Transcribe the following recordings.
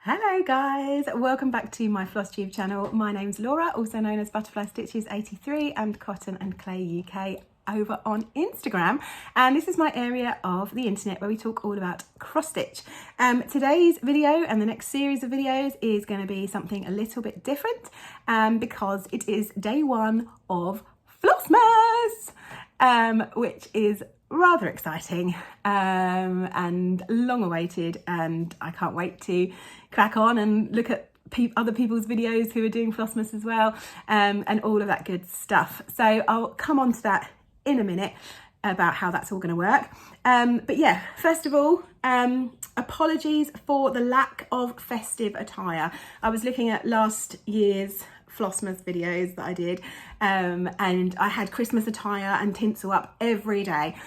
Hello guys, welcome back to my FlossTube channel. My name's Laura, also known as Butterfly Stitches 83 and Cotton and Clay UK over on Instagram, and this is my area of the internet where we talk all about cross stitch. Today's video and the next series of videos is going to be something a little bit different because it is day one of Flossmas, which is rather exciting and long awaited, and I can't wait to crack on and look at other people's videos who are doing Flossmas as well, and all of that good stuff. So I'll come on to that in a minute about how that's all going to work. But yeah, first of all, apologies for the lack of festive attire. I was looking at last year's Flossmas videos that I did, and I had Christmas attire and tinsel up every day.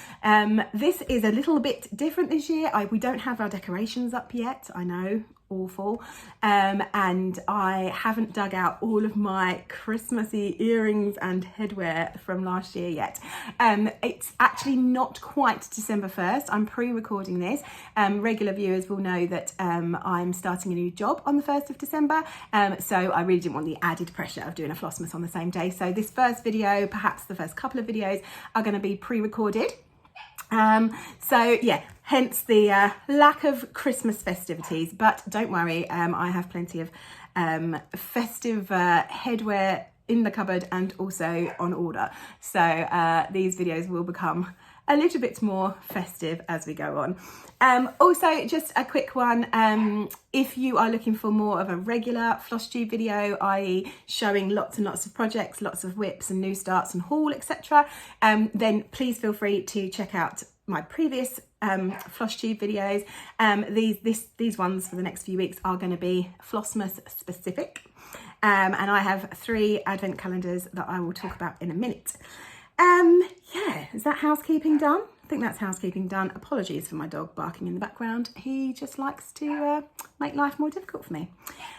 This is a little bit different this year. We don't have our decorations up yet, I know, awful, and I haven't dug out all of my Christmassy earrings and headwear from last year yet. It's actually not quite December 1st. I'm pre-recording this. Regular viewers will know that I'm starting a new job on the 1st of December, so I really didn't want the added pressure of doing a Flossmas on the same day. So this first video, perhaps the first couple of videos, are going to be pre-recorded. So yeah, hence the lack of Christmas festivities, but don't worry, I have plenty of festive headwear in the cupboard and also on order. So these videos will become a little bit more festive as we go on. Also, just a quick one, if you are looking for more of a regular FlossTube video, i.e. showing lots and lots of projects, lots of whips and new starts and haul, etc., then please feel free to check out my previous FlossTube videos. These ones for the next few weeks are going to be Flossmas specific, and I have 3 advent calendars that I will talk about in a minute. Yeah, is that housekeeping done? I think that's housekeeping done. Apologies for my dog barking in the background. He just likes to make life more difficult for me.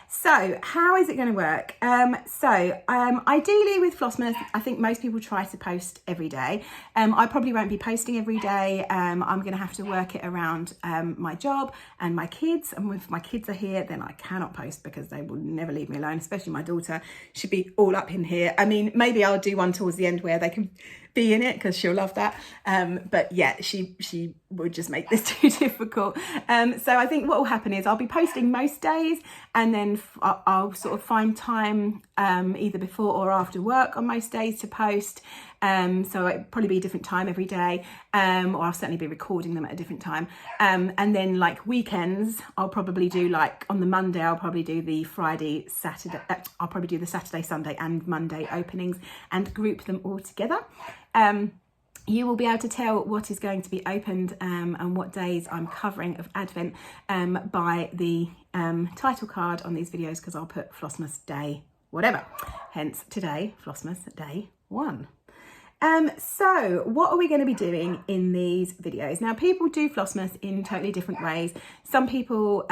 So how is it going to work? Ideally with Flossmas, I think most people try to post every day. I probably won't be posting every day. I'm going to have to work it around my job and my kids. And if my kids are here, then I cannot post because they will never leave me alone, especially my daughter. She'll be all up in here. I mean, maybe I'll do one towards the end where they can be in it because she'll love that. But yeah, she would just make this too difficult. So I think what will happen is I'll be posting most days, and then I'll sort of find time either before or after work on most days to post. So it'll probably be a different time every day, or I'll certainly be recording them at a different time. And then like weekends, I'll probably do, like on the Monday, I'll probably do the Friday, Saturday, I'll probably do the Saturday, Sunday and Monday openings and group them all together. You will be able to tell what is going to be opened and what days I'm covering of Advent by the title card on these videos, because I'll put Flossmas day whatever. Hence today, Flossmas day 1. So what are we going to be doing in these videos? Now, people do Flossmas in totally different ways. Some people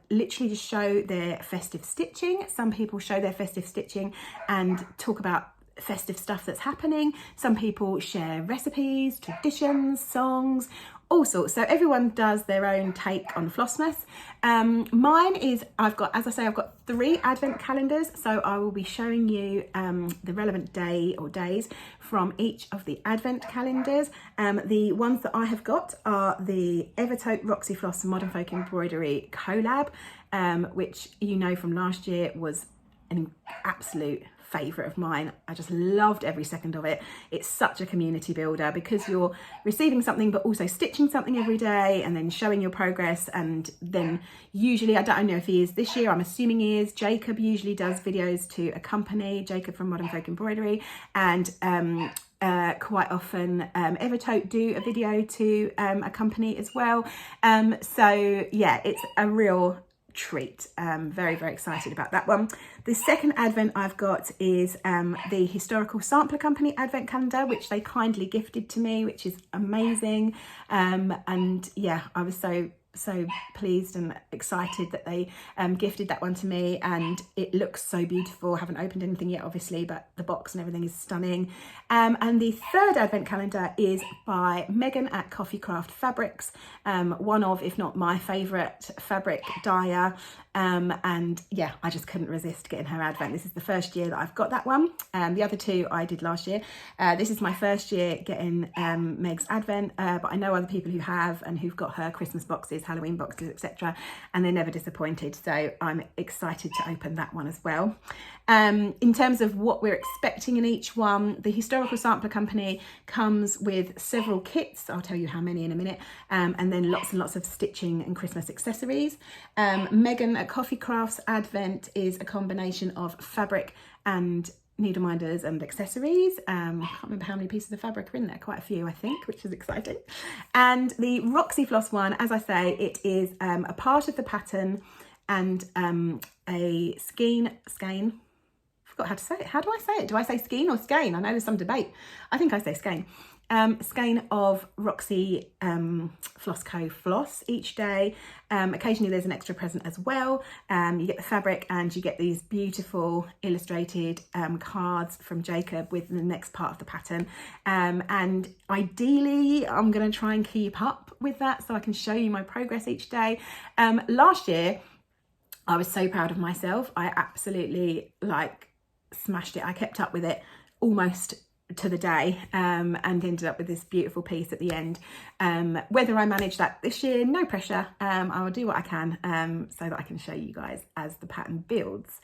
literally just show their festive stitching. Some people show their festive stitching and talk about festive stuff that's happening. Some people share recipes, traditions, songs, all sorts. So everyone does their own take on Flossmas. Mine is, I've got 3 advent calendars, so I will be showing you the relevant day or days from each of the advent calendars. The ones that I have got are the Evertote Roxy Floss Modern Folk Embroidery collab, which you know from last year was an absolute favourite of mine. I just loved every second of it. It's such a community builder because you're receiving something but also stitching something every day and then showing your progress. And then usually, I don't know if he is this year, I'm assuming he is, Jacob usually does videos to accompany, Jacob from Modern Folk Embroidery, and quite often Evertote do a video to accompany as well. So yeah, it's a real treat. Very, very excited about that one. The second advent I've got is the Historical Sampler Company advent calendar, which they kindly gifted to me, which is amazing. And yeah, I was so so pleased and excited that they gifted that one to me, and it looks so beautiful. I haven't opened anything yet obviously, but the box and everything is stunning. And the third advent calendar is by Megan at Coffee Craft Fabrics, one of, if not my favourite fabric dyer, and yeah, I just couldn't resist getting her advent. This is the first year that I've got that one. The other two I did last year. This is my first year getting Meg's advent, but I know other people who have and who've got her Christmas boxes, Halloween boxes, etc., and they're never disappointed, so I'm excited to open that one as well. In terms of what we're expecting in each one, the Historical Sampler Company comes with several kits. I'll tell you how many in a minute, and then lots and lots of stitching and Christmas accessories. Megan at Coffee Crafts Advent is a combination of fabric and needle minders and accessories. I can't remember how many pieces of fabric are in there, quite a few I think, which is exciting. And the Roxy Floss one, as I say, it is a part of the pattern and a skein, I forgot how to say it. How do I say it? Do I say skein or skein? I know there's some debate. I think I say skein. Skein of Roxy Flossco floss each day. Occasionally there's an extra present as well. You get the fabric and you get these beautiful illustrated cards from Jacob with the next part of the pattern. And ideally I'm going to try and keep up with that so I can show you my progress each day. Last year I was so proud of myself. I absolutely smashed it. I kept up with it almost to the day, and ended up with this beautiful piece at the end. Whether I manage that this year, no pressure. I will do what I can so that I can show you guys as the pattern builds.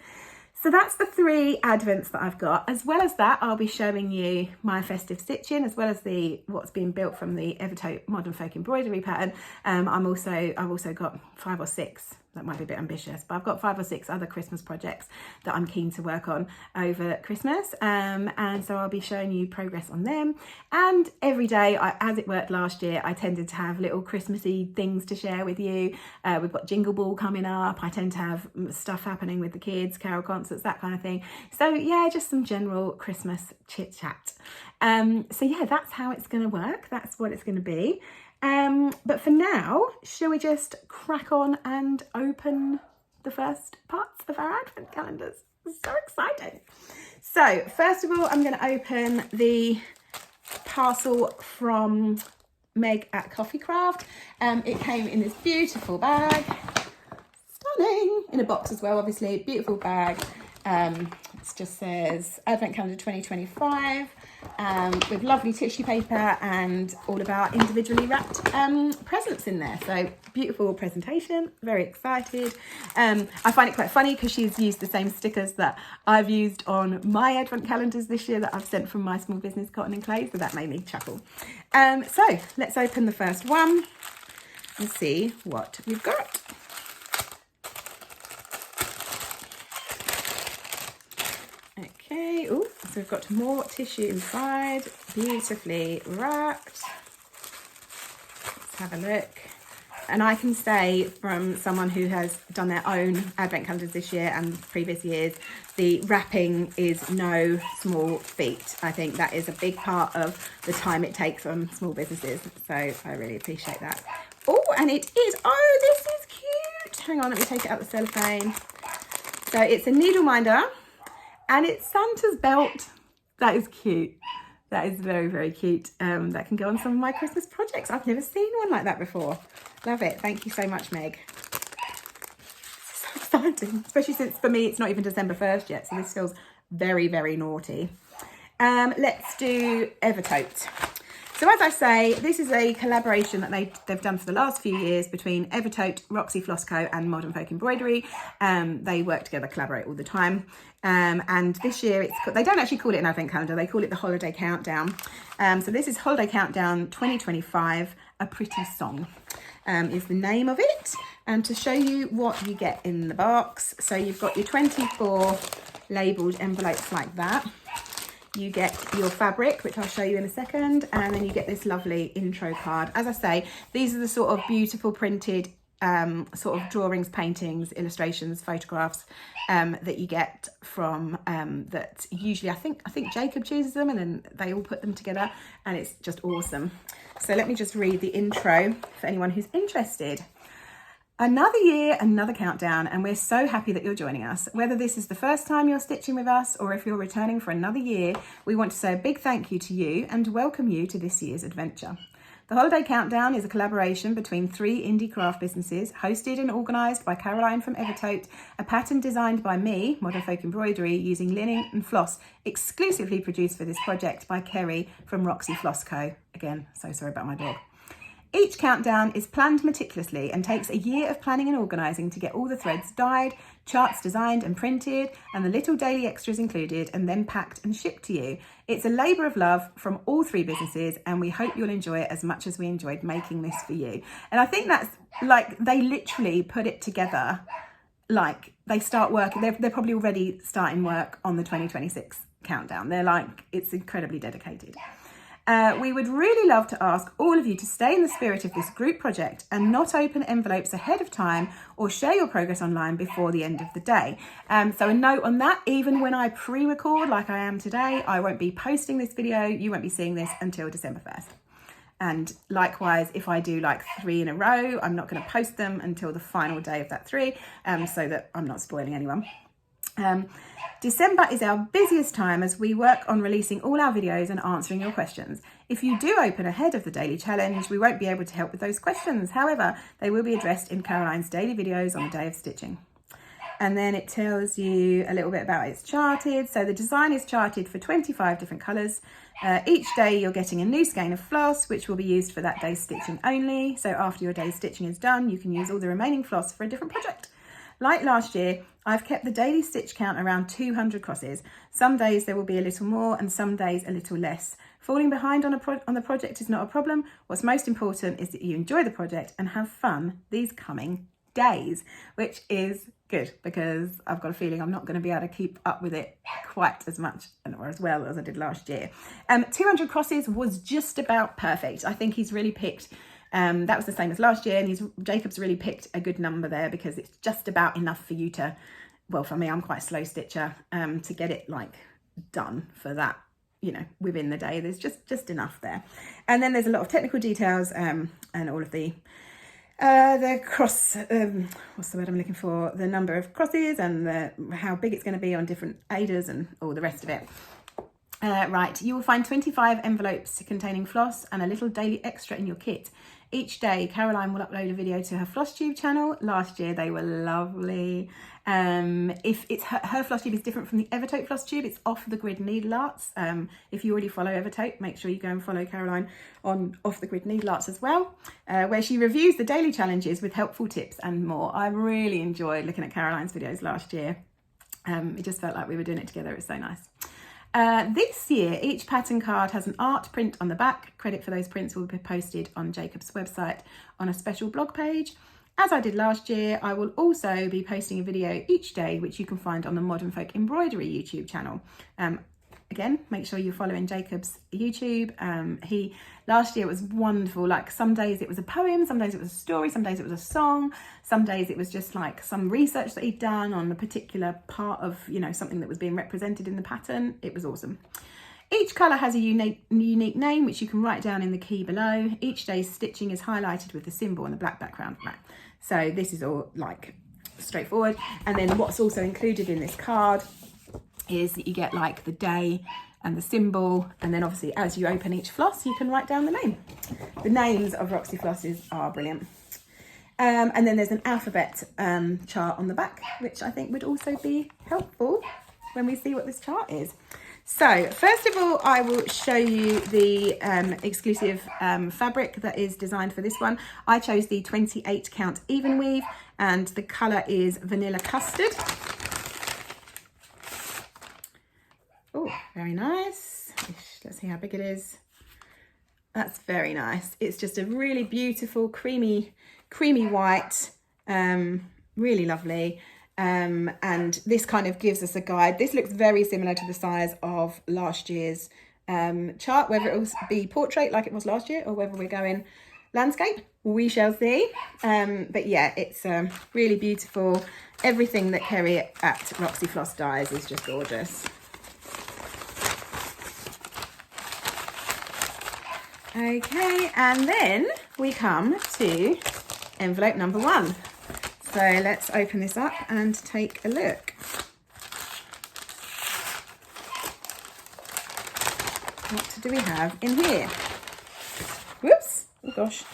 So that's the 3 advents that I've got. As well as that, I'll be showing you my festive stitching, as well as what's being built from the Evertote Modern Folk embroidery pattern. I've also got 5 or 6. That might be a bit ambitious, but I've got 5 or 6 other Christmas projects that I'm keen to work on over Christmas. And so I'll be showing you progress on them. And every day, as it worked last year, I tended to have little Christmassy things to share with you. We've got Jingle Ball coming up. I tend to have stuff happening with the kids, carol concerts, that kind of thing. So yeah, just some general Christmas chit chat. So yeah, that's how it's going to work. That's what it's going to be. But for now, shall we just crack on and open the first parts of our advent calendars? It's so exciting. So first of all, I'm going to open the parcel from Meg at Coffee Craft. It came in this beautiful bag, stunning, in a box as well, obviously, beautiful bag. It just says Advent Calendar 2025 with lovely tissue paper and all of our individually wrapped presents in there. So beautiful presentation, very excited. I find it quite funny because she's used the same stickers that I've used on my Advent calendars this year that I've sent from my small business Cotton and Clay, so that made me chuckle. So let's open the first one and see what we've got. Okay, oh, so we've got more tissue inside, beautifully wrapped. Let's have a look. And I can say from someone who has done their own advent calendars this year and previous years, the wrapping is no small feat. I think that is a big part of the time it takes on small businesses. So I really appreciate that. Oh, and it is, oh, this is cute. Hang on, let me take it out of the cellophane. So it's a needle minder. And it's Santa's belt. That is cute. That is very, very cute. That can go on some of my Christmas projects. I've never seen one like that before. Love it. Thank you so much, Meg. So exciting. Especially since for me, it's not even December 1st yet. So this feels very, very naughty. Let's do Evertote. So as I say, this is a collaboration that they've done for the last few years between Evertote, Roxy Flossco and Modern Folk Embroidery. They work together, collaborate all the time. And this year, they don't actually call it an advent calendar, they call it the Holiday Countdown. So this is Holiday Countdown 2025, A Pretty Song is the name of it. And to show you what you get in the box, so you've got your 24 labelled envelopes like that. You get your fabric, which I'll show you in a second, and then you get this lovely intro card. As I say, these are the sort of beautiful printed sort of drawings, paintings, illustrations, photographs that you get from that usually I think Jacob chooses them and then they all put them together, and it's just awesome. So let me just read the intro for anyone who's interested. Another year, another countdown, and we're so happy that you're joining us. Whether this is the first time you're stitching with us or if you're returning for another year, we want to say a big thank you to you and welcome you to this year's adventure. The Holiday Countdown is a collaboration between 3 indie craft businesses, hosted and organised by Caroline from Evertote, a pattern designed by me, Modern Folk Embroidery, using linen and floss, exclusively produced for this project by Kerry from Roxy Floss Co. Again, so sorry about my dog. Each countdown is planned meticulously and takes a year of planning and organising to get all the threads dyed, charts designed and printed, and the little daily extras included, and then packed and shipped to you. It's a labour of love from all 3 businesses, and we hope you'll enjoy it as much as we enjoyed making this for you. And I think that's like, they literally put it together, like they start working, they're probably already starting work on the 2026 countdown. They're like, it's incredibly dedicated. We would really love to ask all of you to stay in the spirit of this group project and not open envelopes ahead of time or share your progress online before the end of the day. So a note on that, even when I pre-record like I am today, I won't be posting this video, you won't be seeing this until December 1st. And likewise, if I do like 3 in a row, I'm not going to post them until the final day of that 3, so that I'm not spoiling anyone. December is our busiest time as we work on releasing all our videos and answering your questions. If you do open ahead of the daily challenge, we won't be able to help with those questions. However, they will be addressed in Caroline's daily videos on the day of stitching. And then it tells you a little bit about it's charted. So the design is charted for 25 different colours. Each day you're getting a new skein of floss, which will be used for that day's stitching only. So after your day's stitching is done, you can use all the remaining floss for a different project. Like last year, I've kept the daily stitch count around 200 crosses. Some days there will be a little more and some days a little less. Falling behind on the project is not a problem. What's most important is that you enjoy the project and have fun these coming days, which is good because I've got a feeling I'm not going to be able to keep up with it quite as much or as well as I did last year. 200 crosses was just about perfect. I think he's really picked that was the same as last year, and Jacob's really picked a good number there because it's just about enough for you to, well, for me, I'm quite a slow stitcher, to get it like done for that, you know, within the day. There's just enough there. And then there's a lot of technical details and all of the cross, what's the word I'm looking for? The number of crosses and how big it's going to be on different aiders and all the rest of it. Right, you will find 25 envelopes containing floss and a little daily extra in your kit. Each day, Caroline will upload a video to her FlossTube channel. Last year, they were lovely. If it's her FlossTube is different from the Evertote FlossTube, it's off the grid needle arts. If you already follow Evertote, make sure you go and follow Caroline on off the grid needle arts as well, where she reviews the daily challenges with helpful tips and more. I really enjoyed looking at Caroline's videos last year. It just felt like we were doing it together. It was so nice. This year, each pattern card has an art print on the back. Credit for those prints will be posted on Jacob's website on a special blog page. As I did last year, I will also be posting a video each day, which you can find on the Modern Folk Embroidery YouTube channel. Again, make sure you're following Jacob's YouTube. Last year was wonderful. Like some days it was a poem, some days it was a story, some days it was a song, some days it was just like some research that he'd done on a particular part of, you know, something that was being represented in the pattern. It was awesome. Each colour has a unique name, which you can write down in the key below. Each day's stitching is highlighted with the symbol on the black background. Right. So this is all like straightforward. And then what's also included in this card is that you get like the day and the symbol, and then obviously as you open each floss you can write down the name. The names of Roxy flosses are brilliant. And then there's an alphabet chart on the back, which I think would also be helpful when we see what this chart is. So first of all, I will show you the exclusive fabric that is designed for this one. I chose the 28 count even weave and the colour is vanilla custard. Oh, very nice. Let's see how big it is. That's very nice. It's just a really beautiful, creamy white, really lovely. And this kind of gives us a guide. This looks very similar to the size of last year's chart, whether it will be portrait like it was last year or whether we're going landscape, we shall see. But yeah, it's really beautiful. Everything that Kerry at Roxy Floss dyes is just gorgeous. Okay, and then we come to envelope number 1. So let's open this up and take a look. What do we have in here? Whoops, oh gosh,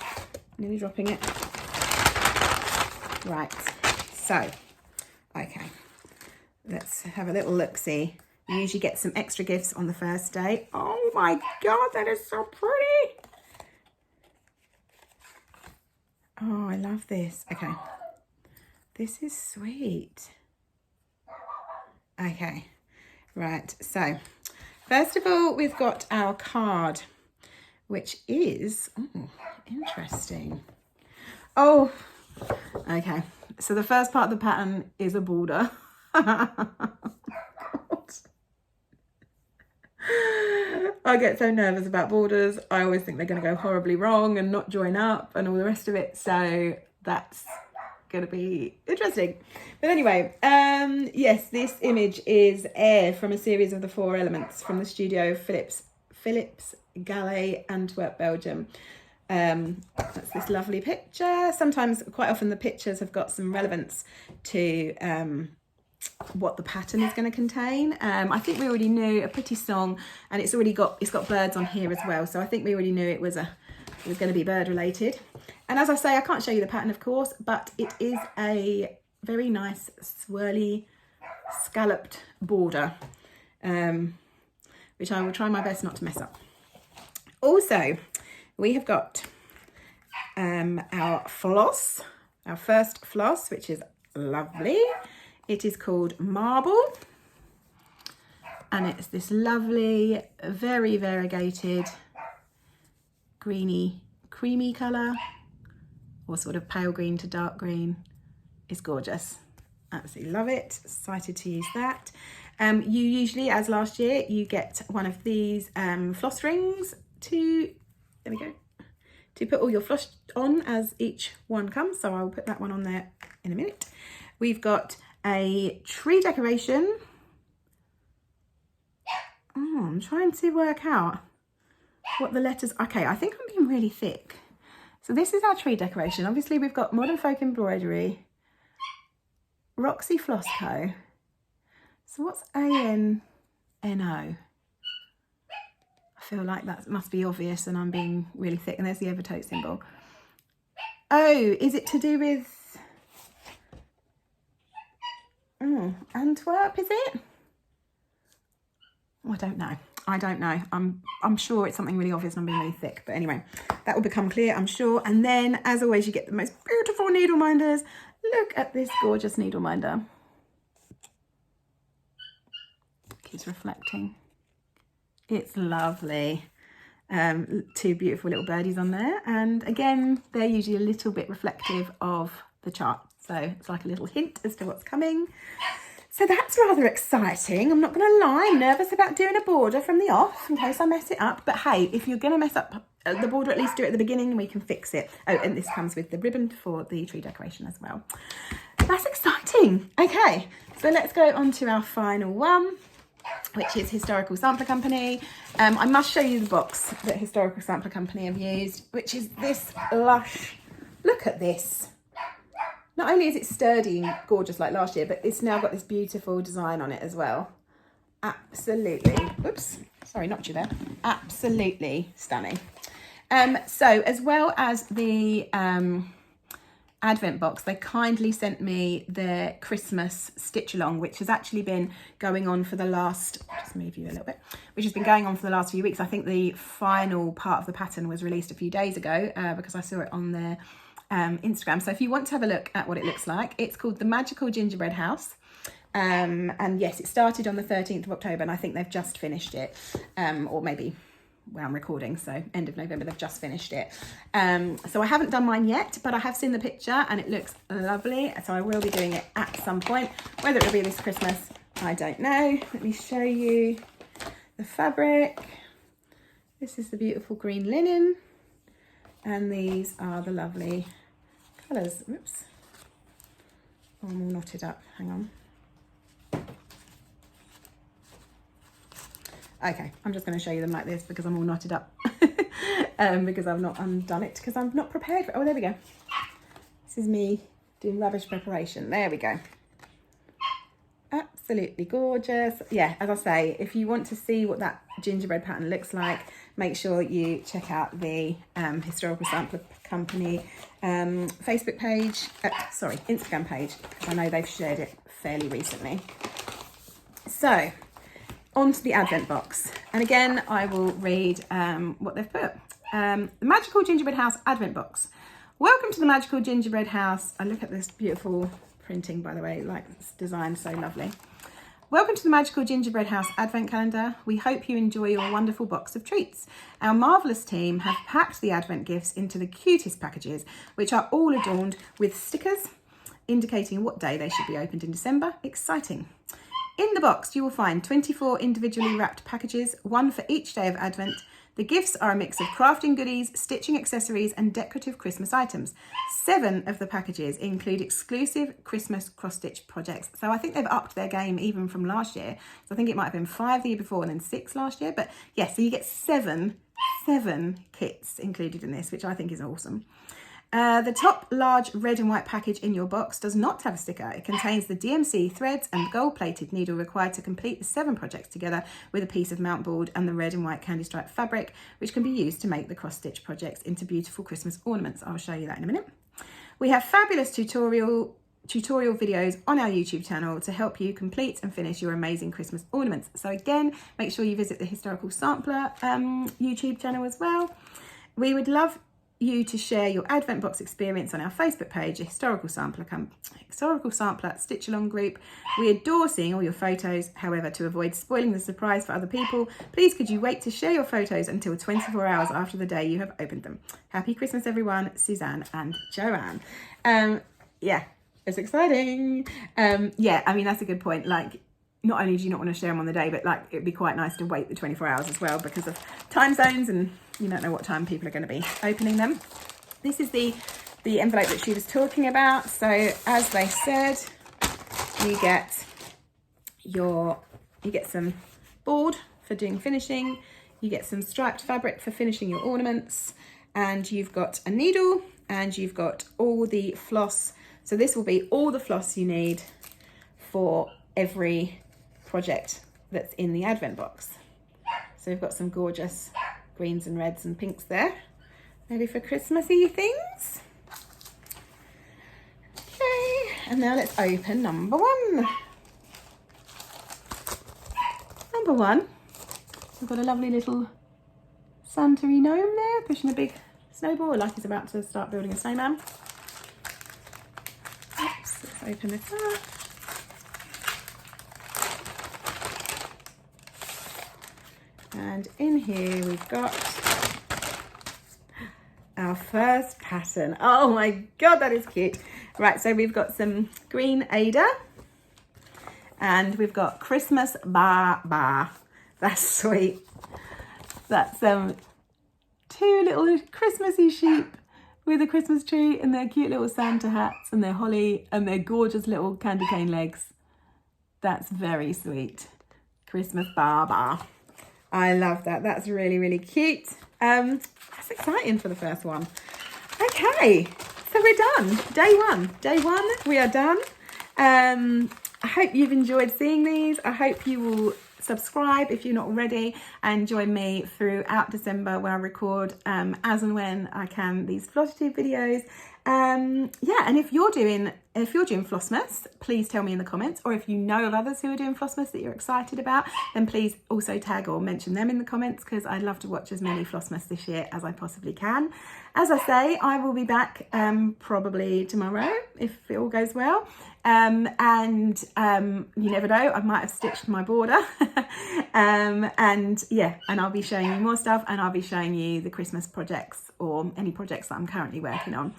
nearly dropping it. Right, so, okay, let's have a little look-see. You usually get some extra gifts on the first day. Oh my God, that is so pretty. Oh, I love this. Okay, this is sweet. Okay, right, so first of all, we've got our card, which is, oh, interesting. Oh, okay, so the first part of the pattern is a border. I get so nervous about borders. I always think they're going to go horribly wrong and not join up and all the rest of it. So that's going to be interesting. But anyway, yes, this image is Air from a series of the 4 elements from the studio Philips Gallet, Antwerp, Belgium. That's this lovely picture. Sometimes, quite often, the pictures have got some relevance to what the pattern is going to contain. I think we already knew a pretty song, and it's got birds on here as well. So I think we already knew it was going to be bird related. And as I say, I can't show you the pattern, of course, but it is a very nice swirly scalloped border, which I will try my best not to mess up. Also, we have got our floss, our first floss, which is lovely. It is called Marble, and it's this lovely, very variegated, greeny, creamy colour, or sort of pale green to dark green. It's gorgeous. Absolutely love it. Excited to use that. You usually, as last year, you get one of these floss rings to, there we go, to put all your floss on as each one comes. So I will put that one on there in a minute. We've got a tree decoration. Oh, I'm trying to work out what the letters, okay, I think I'm being really thick. So this is our tree decoration. Obviously we've got Modern Folk Embroidery, Roxy Floss Co. So what's A-N-N-O? I feel like that must be obvious and I'm being really thick. And there's the Evertote symbol. Oh, is it to do with Antwerp, is it? Oh, I don't know. I'm sure it's something really obvious and I'm being really thick. But anyway, that will become clear, I'm sure. And then, as always, you get the most beautiful needle minders. Look at this gorgeous needle minder. Keeps reflecting. It's lovely. 2 beautiful little birdies on there. And again, they're usually a little bit reflective of the chart. So it's like a little hint as to what's coming. So that's rather exciting. I'm not going to lie, I'm nervous about doing a border from the off in case I mess it up. But hey, if you're going to mess up the border, at least do it at the beginning and we can fix it. Oh, and this comes with the ribbon for the tree decoration as well. That's exciting. Okay, so let's go on to our final one, which is Historical Sampler Company. I must show you the box that Historical Sampler Company have used, which is this lush, look at this. Not only is it sturdy and gorgeous like last year, but it's now got this beautiful design on it as well. Absolutely, oops, sorry, knocked you there. Absolutely stunning. So as well as the Advent box, they kindly sent me their Christmas stitch along, which has actually been going on for the last, just move you a little bit, which has been going on for the last few weeks. I think the final part of the pattern was released a few days ago because I saw it on their Instagram. So if you want to have a look at what it looks like, it's called The Magical Gingerbread House. And yes, it started on the 13th of October and I think they've just finished it, or maybe where I'm recording, so end of November, they've just finished it. So I haven't done mine yet, but I have seen the picture and it looks lovely. So I will be doing it at some point. Whether it'll be this Christmas, I don't know. Let me show you the fabric. This is the beautiful green linen. And these are the lovely colours. Oops. Oh, I'm all knotted up. Hang on. Okay, I'm just going to show you them like this because I'm all knotted up. Because I've not undone it because I'm not prepared for it. Oh, there we go. This is me doing rubbish preparation. There we go. Absolutely gorgeous. Yeah, as I say, if you want to see what that gingerbread pattern looks like, make sure you check out the Historical Sampler Company Facebook page, Instagram page, because I know they've shared it fairly recently. So, on to the Advent box. And again, I will read what they've put. The Magical Gingerbread House Advent box. Welcome to the Magical Gingerbread House. I look at this beautiful printing, by the way, like it's designed so lovely. Welcome to the Magical Gingerbread House Advent Calendar. We hope you enjoy your wonderful box of treats. Our marvellous team have packed the Advent gifts into the cutest packages, which are all adorned with stickers indicating what day they should be opened in December. Exciting. In the box, you will find 24 individually wrapped packages, one for each day of Advent. The gifts are a mix of crafting goodies, stitching accessories and decorative Christmas items. 7 of the packages include exclusive Christmas cross-stitch projects. So I think they've upped their game even from last year. So I think it might have been 5 the year before and then 6 last year. But yeah, so you get seven kits included in this, which I think is awesome. The top large red and white package in your box does not have a sticker. It contains the DMC threads and gold-plated needle required to complete the 7 projects together with a piece of mount board and the red and white candy stripe fabric, which can be used to make the cross-stitch projects into beautiful Christmas ornaments. I'll show you that in a minute. We have fabulous tutorial videos on our YouTube channel to help you complete and finish your amazing Christmas ornaments. So again, make sure you visit the Historical Sampler YouTube channel as well. We would love you to share your Advent box experience on our Facebook page, a Historical Sampler Stitch Along group. We adore seeing all your photos. However, to avoid spoiling the surprise for other people, please could you wait to share your photos until 24 hours after the day you have opened them. Happy Christmas, everyone. Suzanne and Joanne. Yeah, it's exciting. Yeah, I mean, that's a good point. Like, not only do you not want to share them on the day, but like it'd be quite nice to wait the 24 hours as well because of time zones and you don't know what time people are going to be opening them. This is the envelope that she was talking about. So as they said, you get some board for doing finishing, you get some striped fabric for finishing your ornaments, and you've got a needle and you've got all the floss. So this will be all the floss you need for every project that's in the Advent box. So we've got some gorgeous greens and reds and pinks there, ready for Christmassy things. Okay, and now let's open number 1. Number 1, we've got a lovely little Santa-y gnome there, pushing a big snowball, like he's about to start building a snowman. Oops, let's open this up. And in here we've got our first pattern. Oh my God, that is cute. Right, so we've got some green Ada and we've got Christmas Ba. That's sweet. That's 2 little Christmassy sheep with a Christmas tree and their cute little Santa hats and their holly and their gorgeous little candy cane legs. That's very sweet. Christmas Ba. I love that. That's really, really cute. That's exciting for the first one. Okay, so we're done. Day one, we are done. I hope you've enjoyed seeing these. I hope you will subscribe if you're not already and join me throughout December where I record as and when I can these Flossmas videos. Yeah, and if you're doing Flossmas, please tell me in the comments, or if you know of others who are doing Flossmas that you're excited about, then please also tag or mention them in the comments because I'd love to watch as many Flossmas this year as I possibly can. As I say, I will be back probably tomorrow if it all goes well. And you never know, I might have stitched my border. And yeah, and I'll be showing you more stuff, and I'll be showing you the Christmas projects or any projects that I'm currently working on.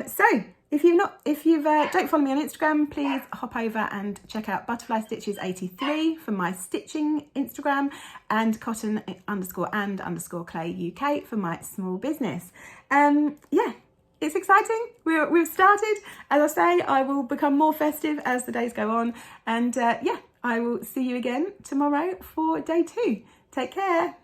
So if you don't follow me on Instagram, please hop over and check out Butterfly Stitches 83 for my stitching Instagram, and cotton_and_clay UK for my small business. Yeah, it's exciting. We've started. As I say, I will become more festive as the days go on, and yeah, I will see you again tomorrow for day 2. Take care.